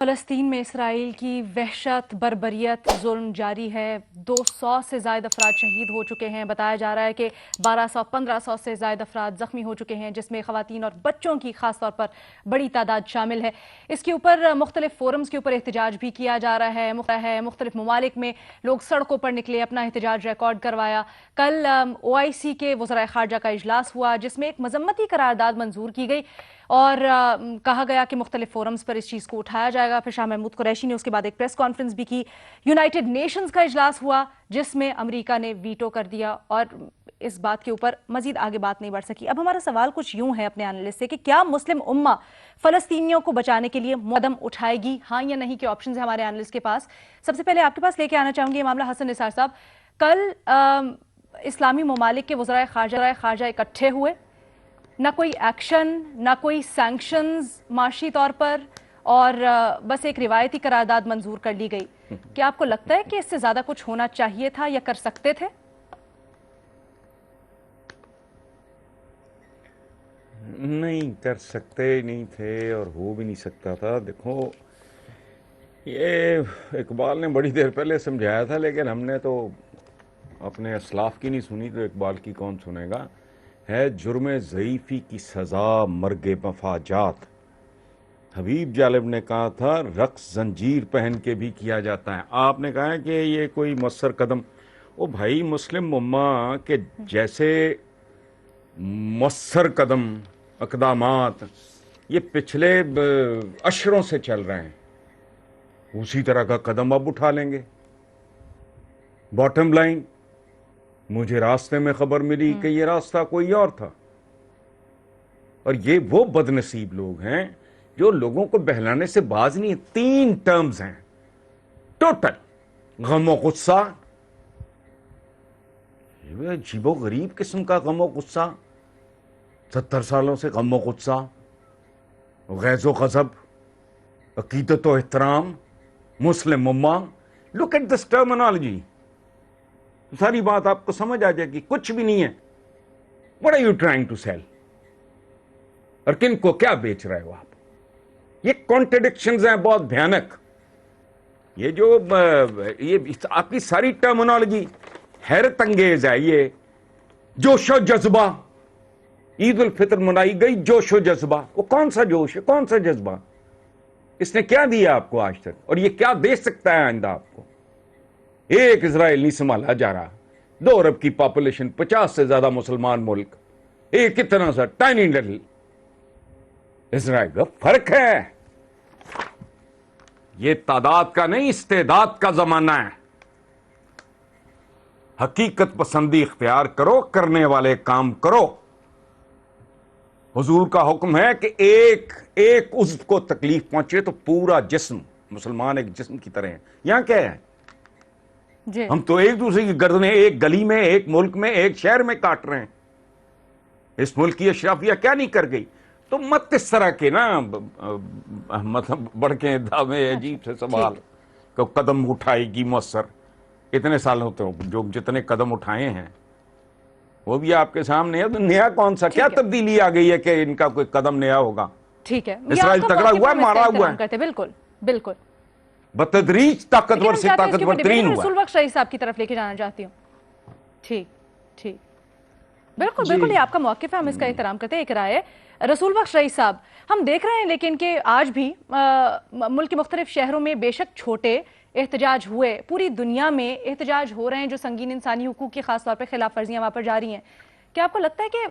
فلسطین میں اسرائیل کی وحشت بربریت ظلم جاری ہے۔ 200 سے زائد افراد شہید ہو چکے ہیں۔ بتایا جا رہا ہے کہ 1200-1500 سے زائد افراد زخمی ہو چکے ہیں، جس میں خواتین اور بچوں کی خاص طور پر بڑی تعداد شامل ہے۔ اس کے اوپر مختلف فورمز کے اوپر احتجاج بھی کیا جا رہا ہے۔ مختلف ممالک میں لوگ سڑکوں پر نکلے، اپنا احتجاج ریکارڈ کروایا۔ کل OIC کے وزرائے خارجہ کا اجلاس ہوا، جس میں ایک مذمتی قرارداد منظور کی گئی اور کہا گیا کہ مختلف فورمز پر اس چیز کو اٹھایا جائے گا۔ پھر شاہ محمود قریشی نے اس کے بعد ایک پریس کانفرنس بھی کی۔ یونائٹڈ نیشنز کا اجلاس ہوا، جس میں امریکہ نے ویٹو کر دیا اور اس بات کے اوپر مزید آگے بات نہیں بڑھ سکی۔ اب ہمارا سوال کچھ یوں ہے اپنے اینالسٹ سے کہ کیا مسلم امہ فلسطینیوں کو بچانے کے لیے قدم اٹھائے گی، ہاں یا نہیں کے آپشنز ہیں ہمارے اینالسٹ کے پاس۔ سب سے پہلے آپ کے پاس لے کے آنا چاہوں گی یہ معاملہ حسن نثار صاحب۔ کل اسلامی ممالک کے وزرائے خارجہ اکٹھے ہوئے، نہ کوئی ایکشن، نہ کوئی سینکشنز معاشی طور پر، اور بس ایک روایتی قرارداد منظور کر لی گئی۔ کیا آپ کو لگتا ہے کہ اس سے زیادہ کچھ ہونا چاہیے تھا یا کر سکتے تھے؟ نہیں کر سکتے نہیں تھے اور ہو بھی نہیں سکتا تھا۔ دیکھو، یہ اقبال نے بڑی دیر پہلے سمجھایا تھا، لیکن ہم نے تو اپنے اسلاف کی نہیں سنی، تو اقبال کی کون سنے گا۔ ہے جرم ضعیفی کی سزا مرگ مفاجات۔ حبیب جالب نے کہا تھا رقص زنجیر پہن کے بھی کیا جاتا ہے۔ آپ نے کہا ہے کہ یہ کوئی مؤثر قدم، او بھائی مسلم امہ کے جیسے مؤثر قدم اقدامات یہ پچھلے اشروں سے چل رہے ہیں، اسی طرح کا قدم اب اٹھا لیں گے۔ باٹم لائن، مجھے راستے میں خبر ملی کہ یہ راستہ کوئی اور تھا، اور یہ وہ بد نصیب لوگ ہیں جو لوگوں کو بہلانے سے باز نہیں۔ 3 ٹرمز ہیں ٹوٹل: غم و غصہ، یہ عجیب و غریب قسم کا غم و غصہ، 70 سالوں سے غم و غصہ، غیظ و غضب، عقیدت و احترام، مسلم امہ۔ لک ایٹ دس ٹرمنالوجی، ساری بات آپ کو سمجھ آ جائے گی۔ کچھ بھی نہیں ہے۔ What are you trying to sell؟ اور کن کو کیا بیچ رہے ہو آپ؟ یہ کانٹرڈکشنز ہیں بہت بھیانک۔ یہ جو یہ آپ کی ساری ٹرمنالوجی حیرت انگیز ہے۔ یہ جوش و جذبہ، عید الفطر منائی گئی، جوش و جذبہ، وہ کون سا جوش ہے، کون سا جذبہ؟ اس نے کیا دیا آپ کو آج تک، اور یہ کیا دے سکتا ہے آئندہ آپ کو؟ ایک اسرائیل نہیں سنبھالا جا رہا، 2 ارب کی پاپولیشن، 50 سے زیادہ مسلمان ملک، ایک اتنا سا ٹائنی لٹل اسرائیل کا فرق ہے۔ یہ تعداد کا نہیں، استعداد کا زمانہ ہے۔ حقیقت پسندی اختیار کرو، کرنے والے کام کرو۔ حضور کا حکم ہے کہ ایک عضو کو تکلیف پہنچے تو پورا جسم، مسلمان ایک جسم کی طرح ہیں۔ یہاں کیا ہے؟ جی ہم تو ایک دوسرے کی گردنیں ایک گلی میں، ایک ملک میں، ایک شہر میں کاٹ رہے ہیں۔ اس ملک کی اشرافیہ کیا نہیں کر گئی؟ تو مت اس طرح کے نا مطلب بڑھ کے دعوے عجیب سے سوال کہ قدم اٹھائے گی مؤثر۔ اتنے سال ہوتے ہو جو جتنے قدم اٹھائے ہیں وہ بھی آپ کے سامنے ہے، تو نیا کون سا کیا تبدیلی آ گئی ہے کہ ان کا کوئی قدم نیا ہوگا؟ ٹھیک ہے، اسرائیل تگڑا ہوا ہے، مارا ہوا ہے، بالکل بالکل بتدریج طاقتور سے طاقتور ترین ہوا ہے۔ رسول بخش رئیس صاحب کی طرف لے کے جانا چاہتی ہوں۔ ٹھیک بالکل بالکل، یہ آپ کا موقف ہے، ہم اس کا احترام کرتے ہیں۔ ایک رائے رسول بخش رئیس صاحب، ہم دیکھ رہے ہیں لیکن کہ آج بھی ملک کے مختلف شہروں میں بے شک چھوٹے احتجاج ہوئے، پوری دنیا میں احتجاج ہو رہے ہیں جو سنگین انسانی حقوق کی خاص طور پہ خلاف ورزیاں وہاں پر جاری ہیں۔ کیا آپ کو لگتا ہے کہ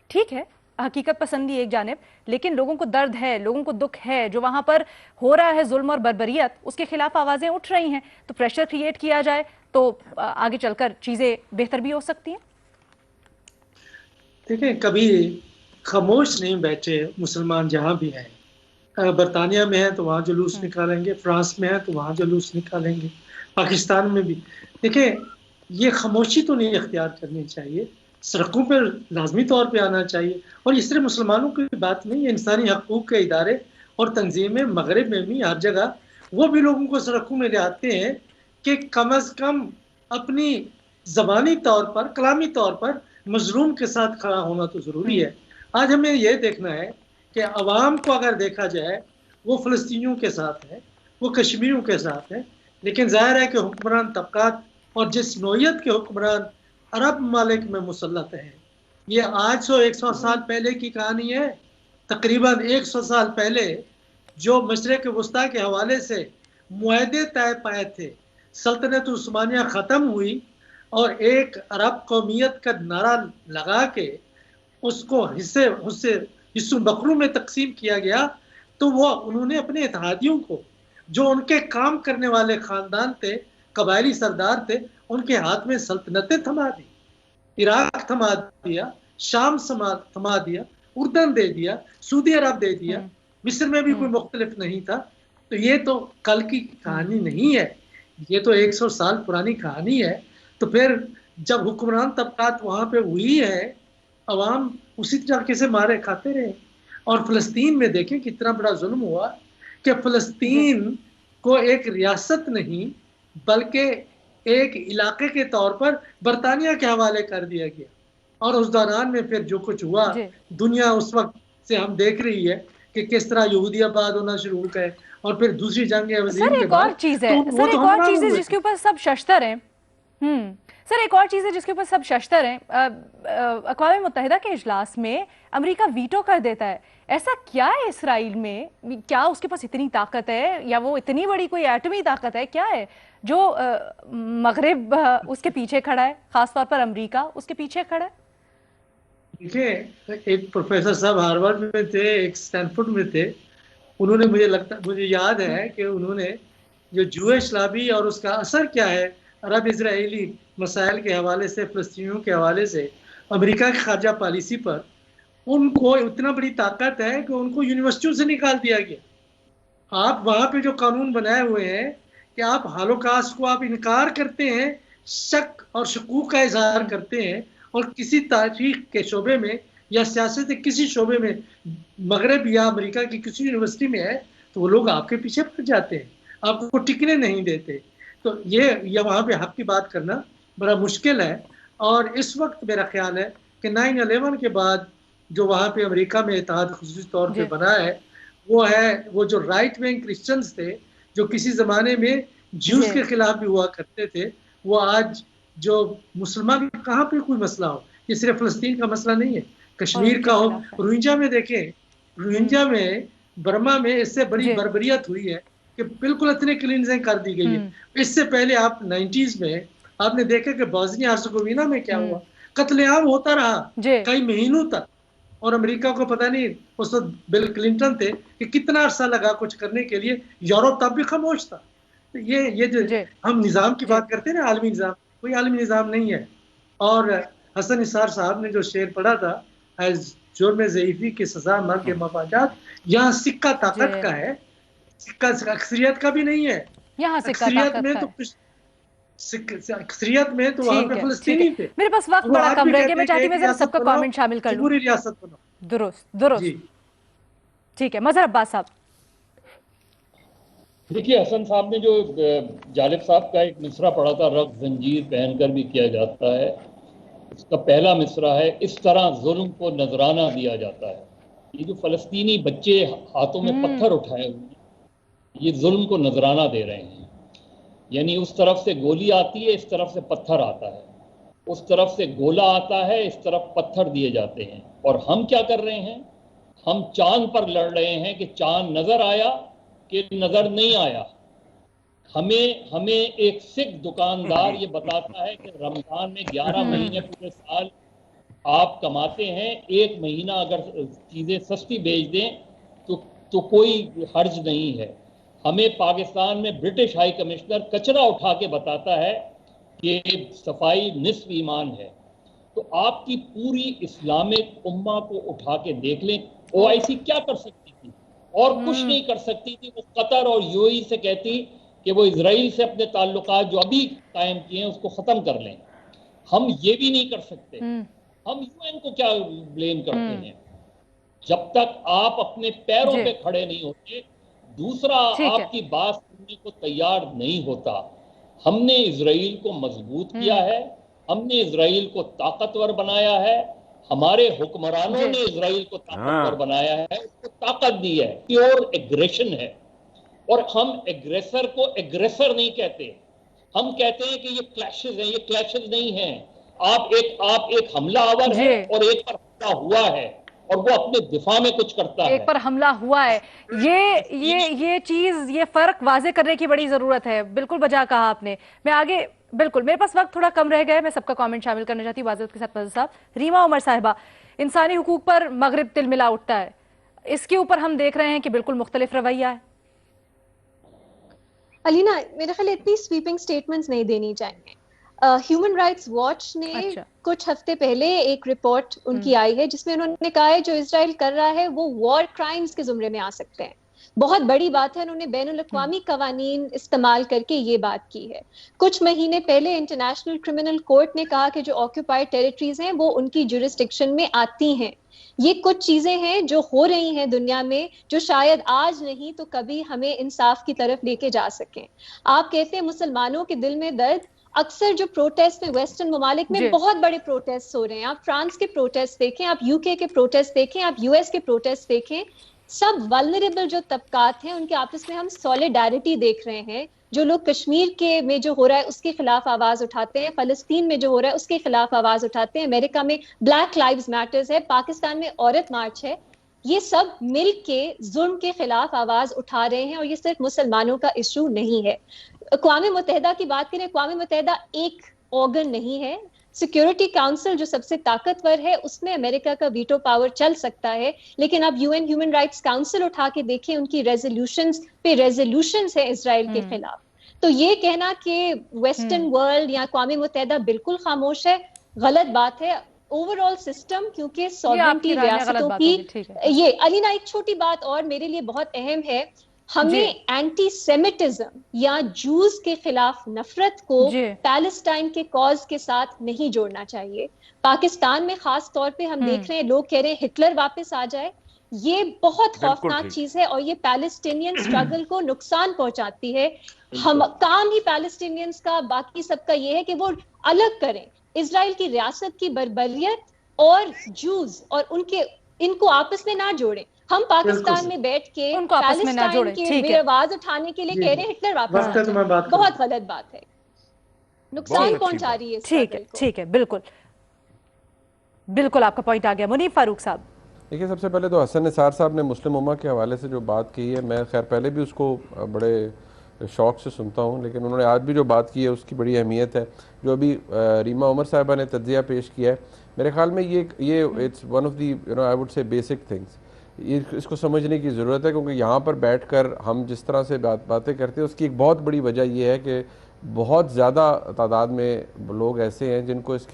ٹھیک ہے حقیقت پسندی ایک جانب، لیکن لوگوں کو درد ہے، لوگوں کو دکھ ہے، جو وہاں پر ہو رہا ہے ظلم اور بربریت، اس کے خلاف آوازیں اٹھ رہی ہیں، تو پریشر کریٹ کیا جائے تو آگے چل کر چیزیں بہتر بھی ہو سکتی ہیں؟ دیکھیں، کبھی خاموش نہیں بیٹھے مسلمان جہاں بھی ہیں۔ برطانیہ میں ہے تو وہاں جلوس نکالیں گے، فرانس میں ہے تو وہاں جلوس نکالیں گے، پاکستان میں بھی۔ دیکھیں، یہ خاموشی تو نہیں اختیار کرنی چاہیے، سڑکوں پہ لازمی طور پہ آنا چاہیے۔ اور اس طرح مسلمانوں کی بات نہیں، انسانی حقوق کے ادارے اور تنظیمیں مغرب میں بھی ہر جگہ وہ بھی لوگوں کو سڑکوں میں لے آتے ہیں کہ کم از کم اپنی زبانی طور پر، کلامی طور پر مظلوم کے ساتھ کھڑا ہونا تو ضروری ہے۔ آج ہمیں یہ دیکھنا ہے کہ عوام کو اگر دیکھا جائے وہ فلسطینیوں کے ساتھ ہے، وہ کشمیریوں کے ساتھ ہے، لیکن ظاہر ہے کہ حکمران طبقات اور جس نوعیت کے حکمران عرب ممالک میں مسلط ہیں، یہ آج 100 سال پہلے کی کہانی ہے. تقریباً 100 سال پہلے جو مشرق وسطیٰ کے حوالے سے معاہدے طے پائے تھے، سلطنت عثمانیہ ختم ہوئی اور ایک عرب قومیت کا نعرہ لگا کے اس کو حصوں بکروں میں تقسیم کیا گیا، تو وہ انہوں نے اپنے اتحادیوں کو، جو ان کے کام کرنے والے خاندان تھے، قبائلی سردار تھے، ان کے ہاتھ میں سلطنتیں تھما دی. عراق تھما دیا، شام تھما دیا، اردن دے دیا، سعودی عرب دے دیا، مصر میں بھی کوئی مختلف نہیں تھا. تو یہ تو کل کی کہانی نہیں ہے، یہ تو 100 سال پرانی کہانی ہے. تو پھر جب حکمران طبقات وہاں پہ ہوئی ہے، عوام اسی طریقے سے مارے کھاتے رہے. اور فلسطین میں دیکھیں کتنا بڑا ظلم ہوا کہ فلسطین کو ایک ریاست نہیں بلکہ ایک علاقے کے طور پر برطانیہ کے حوالے کر دیا گیا. اور اس دوران میں پھر جو کچھ ہوا، دنیا اس وقت سے ہم دیکھ رہی ہے کہ کس طرح یہودی آباد ہونا شروع ہو گئے، اور پھر دوسری جنگ عظیم کے بعد سر ایک اور چیز ہے جس کے اوپر سب ششتر ہیں. سر ایک اور چیز ہے جس کے اوپر سب ششتر ہیں. اقوام متحدہ کے اجلاس میں امریکہ ویٹو کر دیتا ہے. ایسا کیا ہے اسرائیل میں؟ کیا اس کے پاس اتنی طاقت ہے، یا وہ اتنی بڑی کوئی ایٹمی طاقت ہے؟ کیا ہے جو مغرب اس کے پیچھے کھڑا ہے، خاص طور پر امریکہ اس کے پیچھے کھڑا ہے؟ دیکھیں، ایک پروفیسر صاحب ہارورڈ میں تھے، ایک اسٹینفورڈ میں تھے. انہوں نے مجھے یاد ہے کہ انہوں نے جو جوئش لابی اور اس کا اثر کیا ہے عرب اسرائیلی مسائل کے حوالے سے، فلسطینیوں کے حوالے سے، امریکہ کی خارجہ پالیسی پر، ان کو اتنا بڑی طاقت ہے کہ ان کو یونیورسٹیوں سے نکال دیا گیا. آپ وہاں پہ جو قانون بنائے ہوئے ہیں کہ آپ ہالوکاسٹ کو آپ انکار کرتے ہیں، شک اور شکوک کا اظہار کرتے ہیں، اور کسی تاریخ کے شعبے میں یا سیاست کے کسی شعبے میں مغرب یا امریکہ کی کسی یونیورسٹی میں ہے، تو وہ لوگ آپ کے پیچھے پڑ جاتے ہیں، آپ کو ٹکنے نہیں دیتے. تو یہ وہاں پہ حق کی بات کرنا بڑا مشکل ہے. اور اس وقت میرا خیال ہے کہ 9/11 کے بعد جو وہاں پہ امریکہ میں اتحاد خصوصی طور پہ بنا ہے، وہ جو رائٹ ونگ کرسچنز تھے، جو کسی زمانے میں جیوز کے خلاف بھی ہوا کرتے تھے، وہ آج جو مسلمان کہاں پہ کوئی مسئلہ ہو، یہ صرف فلسطین کا مسئلہ نہیں ہے، کشمیر کا ہو. روہنجا میں دیکھیں، روہنجا میں برما میں اس سے بڑی بربریت ہوئی ہے کہ بالکل اتنے کلینزنگ کر دی گئی ہے. اس سے پہلے آپ 90s میں آپ نے دیکھا کہ بوسنیا ہرزیگووینا میں کیا ہوا، قتل عام ہوتا رہا کئی مہینوں تک، اور امریکہ کو پتہ نہیں، اس وقت بل کلنٹن تھے، کہ کتنا عرصہ لگا کچھ کرنے کے لیے. یورپ تب بھی خاموش تھا. یہ جو ہم نظام کی بات کرتے ہیں نا، عالمی نظام، کوئی عالمی نظام نہیں ہے. اور حسن نثار صاحب نے جو شعر پڑھا تھا، جرم ضعیفی کی سزا مرگ مفاجات، یہاں سکہ طاقت کا ہے، سکہ اکثریت کا بھی نہیں ہے. یہاں اکثریت میں تو اکثریت میں تو وہاں پہ فلسطینی تھے. میرے پاس وقت بڑا کم رہ گیا، میں چاہتی ہوں ذرا سب کا کامنٹ شامل کر لوں. جمہوری ریاست بناؤ. درست. ٹھیک ہے، مظہر عباس صاحب. دیکھیے، حسن صاحب نے جو جالب صاحب کا ایک مصرع پڑھا تھا، رقص زنجیر پہن کر بھی کیا جاتا ہے، اس کا پہلا مصرع ہے، اس طرح ظلم کو نذرانہ دیا جاتا ہے. یہ جو فلسطینی بچے ہاتھوں میں پتھر اٹھائے ہوئے ہیں، یہ ظلم کو نذرانہ دے رہے ہیں. یعنی اس طرف سے گولی آتی ہے، اس طرف سے پتھر آتا ہے، اس طرف سے گولا آتا ہے، اس طرف پتھر دیے جاتے ہیں. اور ہم کیا کر رہے ہیں؟ ہم چاند پر لڑ رہے ہیں کہ چاند نظر آیا کہ نظر نہیں آیا. ہمیں ایک سکھ دکاندار یہ بتاتا ہے کہ رمضان میں 11 مہینے پورے سال آپ کماتے ہیں، ایک مہینہ اگر چیزیں سستی بیچ دیں تو کوئی حرج نہیں ہے. ہمیں پاکستان میں برٹش ہائی کمشنر کچرا اٹھا کے بتاتا ہے کہ صفائی نصف ایمان ہے. تو آپ کی پوری اسلامک امہ کو اٹھا کے دیکھ لیں، OIC کیا کر سکتی تھی؟ اور کچھ نہیں کر سکتی تھی. وہ قطر اور UAE سے کہتی کہ وہ اسرائیل سے اپنے تعلقات جو ابھی قائم کیے ہیں اس کو ختم کر لیں. ہم یہ بھی نہیں کر سکتے. ہم UN کو کیا بلیم کرتے ہیں؟ جب تک آپ اپنے پیروں پہ کھڑے نہیں ہوتے، دوسرا آپ کی بات سننے کو تیار نہیں ہوتا. ہم نے اسرائیل کو مضبوط کیا ہے، ہم نے اسرائیل کو طاقتور بنایا ہے، ہمارے حکمرانوں نے اسرائیل کو طاقتور بنایا ہے، اس کو طاقت دی ہے، پیور ایگریشن ہے. اور ہم ایگریسر کو ایگریسر نہیں کہتے، ہم کہتے ہیں کہ یہ کلیشز ہیں. یہ کلیشز نہیں ہیں. آپ ایک حملہ آور ہے اور ایک پر حملہ ہوا ہے اور وہ اپنے دفاع میں کچھ کرتا ہے. ایک پر حملہ ہوا ہے. یہ چیز، یہ فرق واضح کرنے کی بڑی ضرورت ہے. بالکل بجا کہا آپ نے. میں آگے، بالکل میرے پاس وقت تھوڑا کم رہ گیا ہے، میں سب کا کامنٹ شامل کرنا چاہتی ہوں معذرت کے ساتھ. فضل صاحب، ریما عمر صاحبہ، انسانی حقوق پر مغرب تل ملا اٹھتا ہے، اس کے اوپر ہم دیکھ رہے ہیں کہ بالکل مختلف رویہ ہے. علینا، میرے خیال اتنی سویپنگ سٹیٹمنٹس نہیں دینی چاہیے. ہیومن رائٹس واچ نے کچھ ہفتے پہلے ایک رپورٹ ان کی آئی ہے جس میں انہوں نے کہا ہے جو اسرائیل کر رہا ہے وہ وار کرائمز کے زمرے میں آ سکتے ہیں. بہت بڑی بات ہے. انہوں نے بین الاقوامی قوانین استعمال کر کے یہ بات کی ہے. کچھ مہینے پہلے انٹرنیشنل کرمنل کورٹ نے کہا کہ جو آکوپائڈ ٹیریٹریز ہیں وہ ان کی جورسڈکشن میں آتی ہیں. یہ کچھ چیزیں ہیں جو ہو رہی ہیں دنیا میں جو شاید آج نہیں تو کبھی ہمیں انصاف کی طرف لے کے جا سکیں. آپ کہتے ہیں مسلمانوں کے دل میں درد. اکثر جو پروٹیسٹ میں ویسٹرن ممالک میں بہت بڑے پروٹیسٹ ہو رہے ہیں. آپ فرانس کے پروٹیسٹ دیکھیں، آپ یو کے پروٹیسٹ دیکھیں، آپ یو ایس کے پروٹیسٹ دیکھیں. سب vulnerable جو طبقات ہیں ان کے آپس میں ہم سولیڈیرٹی دیکھ رہے ہیں. جو لوگ کشمیر کے میں جو ہو رہا ہے اس کے خلاف آواز اٹھاتے ہیں، فلسطین میں جو ہو رہا ہے اس کے خلاف آواز اٹھاتے ہیں، امریکہ میں بلیک لائیوز میٹرز ہے، پاکستان میں عورت مارچ ہے. یہ سب مل کے ظلم کے خلاف آواز اٹھا رہے ہیں اور یہ صرف مسلمانوں کا ایشو نہیں ہے. اقوام متحدہ کی بات کریں، اقوام متحدہ ایک آرگن نہیں ہے. سیکیورٹی کاؤنسل جو سب سے طاقتور ہے اس میں امریکہ کا ویٹو پاور چل سکتا ہے، لیکن اب UN ہیومن رائٹس کاؤنسل اٹھا کے دیکھیں، ان کی ریزولوشنز پہ ریزولوشنز ہیں اسرائیل کے خلاف. تو یہ کہنا کہ ویسٹرن ورلڈ یا اقوام متحدہ بالکل خاموش ہے، غلط بات ہے. اوور آل سسٹم، کیونکہ سوورنٹی ریاستوں کی یہ. علینا، ایک چھوٹی بات اور میرے لیے بہت اہم ہے. ہمیں اینٹی سیمیٹزم یا جوز کے خلاف نفرت کو پیلسٹائن کے کاز کے ساتھ نہیں جوڑنا چاہیے. پاکستان میں خاص طور پہ ہم دیکھ رہے ہیں لوگ کہہ رہے ہیں ہٹلر واپس آ جائے. یہ بہت خوفناک چیز ہے اور یہ پیلسٹینین اسٹرگل کو نقصان پہنچاتی ہے. ہم کام ہی پیلسٹینینز کا باقی سب کا یہ ہے کہ وہ الگ کریں اسرائیل کی ریاست کی بربریت اور جوز، اور ان کو آپس میں نہ جوڑیں. ہم پاکستان میں بیٹھ کے پیلسٹائن کی آواز اٹھانے کے لیے کہہ رہے ہیں ہٹلر واپس آ جائے. بہت غلط بات ہے، نقصان پہنچا رہی ہے. ٹھیک ہے، بالکل بالکل آپ کا پوائنٹ آ گیا. منیب فاروق صاحب، دیکھیے، سب سے پہلے تو حسن نثار صاحب نے مسلم امہ کے حوالے سے جو بات کی ہے، میں خیر پہلے بھی اس کو بڑے شوق سے سنتا ہوں، لیکن انہوں نے آج بھی جو بات کی ہے اس کی بڑی اہمیت ہے. جو ابھی ریما عمر صاحبہ نے تجزیہ پیش کیا ہے، میرے خیال میں یہ it's one of the I would say basic things. اس کو سمجھنے کی ضرورت ہے، کیونکہ یہاں پر بیٹھ کر ہم جس طرح سے باتیں کرتے ہیں اس کی ایک بہت بڑی وجہ یہ ہے کہ بہت زیادہ تعداد میں لوگ ایسے ہیں جن کو اس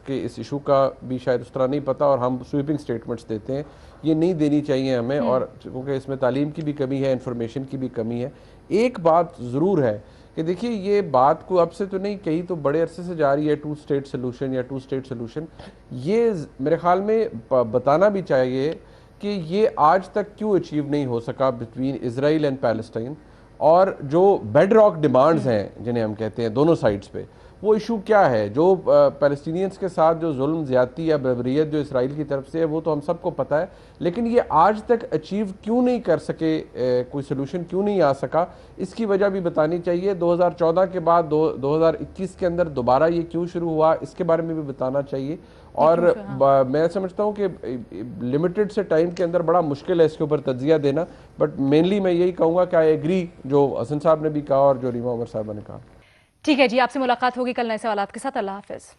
ایشو کا بھی شاید اس طرح نہیں پتہ، اور ہم سویپنگ سٹیٹمنٹس دیتے ہیں. یہ نہیں دینی چاہیے ہمیں، اور کیونکہ اس میں تعلیم کی بھی کمی ہے، انفارمیشن کی بھی کمی ہے. ایک بات ضرور ہے کہ دیکھیے، یہ بات کو اب سے تو نہیں کہی تو بڑے عرصے سے جاری ہے، 2 اسٹیٹ سلوشن یا 2 اسٹیٹ سلوشن. یہ میرے خیال میں بتانا بھی چاہیے کہ یہ آج تک کیوں اچیو نہیں ہو سکا بٹوین اسرائیل اینڈ پیلسٹائن، اور جو بیڈ راک ڈیمانڈز ہیں جنہیں ہم کہتے ہیں دونوں سائڈز پہ، وہ ایشو کیا ہے. جو پیلسٹینینز کے ساتھ جو ظلم، زیادتی یا بربریت جو اسرائیل کی طرف سے ہے وہ تو ہم سب کو پتہ ہے، لیکن یہ آج تک اچیو کیوں نہیں کر سکے، کوئی سلوشن کیوں نہیں آ سکا، اس کی وجہ بھی بتانی چاہیے. 2014 کے بعد 2021 کے اندر دوبارہ یہ کیوں شروع ہوا، اس کے بارے میں بھی بتانا چاہیے. اور میں سمجھتا ہوں کہ لمیٹڈ سے ٹائم کے اندر بڑا مشکل ہے اس کے اوپر تجزیہ دینا، بٹ مینلی میں یہی کہوں گا کہ آئی ایگری جو حسن صاحب نے بھی کہا اور جو ریما عمر صاحبہ نے کہا. ٹھیک ہے جی، آپ سے ملاقات ہوگی کل نئے سوالات کے ساتھ. اللہ حافظ.